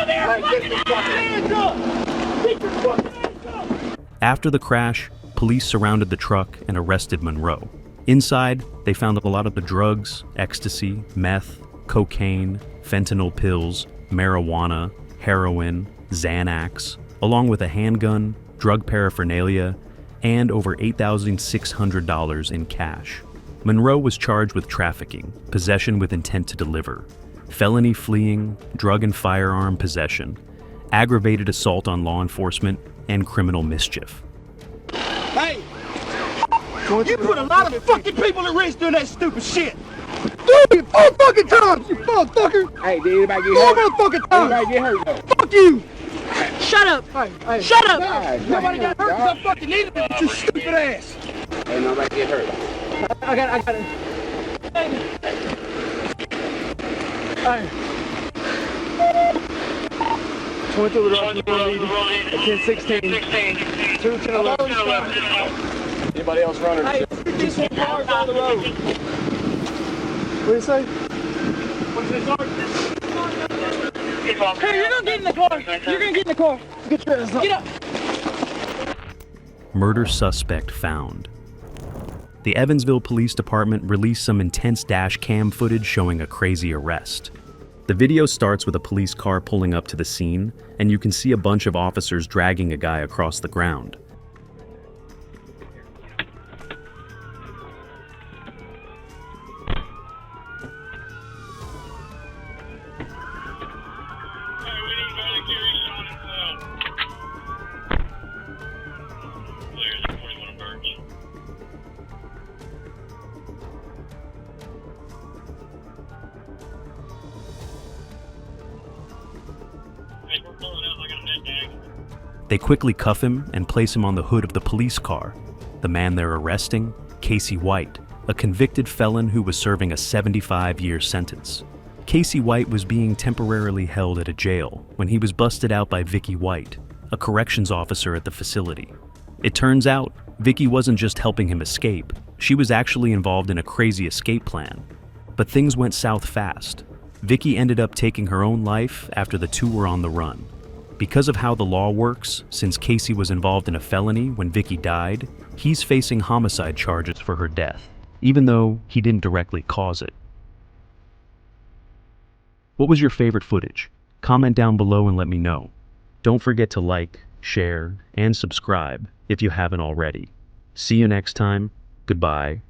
After the crash, police surrounded the truck and arrested Monroe. Inside, they found a lot of the drugs, ecstasy, meth, cocaine, fentanyl pills, marijuana, heroin, Xanax, along with a handgun, drug paraphernalia, and over $8,600 in cash. Monroe was charged with trafficking, possession with intent to deliver, felony fleeing, drug and firearm possession, aggravated assault on law enforcement, and criminal mischief. Hey! You put a lot of fucking people at risk doing that stupid shit! Do it 4 fucking times, you motherfucker! Hey, did anybody get hurt? 4 motherfucking times! Anybody get hurt though? Fuck you! Shut up! Hey, Shut up! Nobody got hurt because I fucking needed it, you stupid ass! Hey, nobody get hurt. I got it. Hey. 22 to the right, 10-16. 2 to the left. Anybody else running? Hey, 56 cars on the road. What do you say? Hey, you're gonna get in the car. You're gonna get in the car. Get up. Murder suspect found. The Evansville Police Department released some intense dash cam footage showing a crazy arrest. The video starts with a police car pulling up to the scene, and you can see a bunch of officers dragging a guy across the ground. They quickly cuff him and place him on the hood of the police car. The man they're arresting, Casey White, a convicted felon who was serving a 75-year sentence. Casey White was being temporarily held at a jail when he was busted out by Vicky White, a corrections officer at the facility. It turns out, Vicky wasn't just helping him escape, she was actually involved in a crazy escape plan. But things went south fast. Vicky ended up taking her own life after the two were on the run. Because of how the law works, since Casey was involved in a felony when Vicky died, he's facing homicide charges for her death, even though he didn't directly cause it. What was your favorite footage? Comment down below and let me know. Don't forget to like, share, and subscribe if you haven't already. See you next time. Goodbye.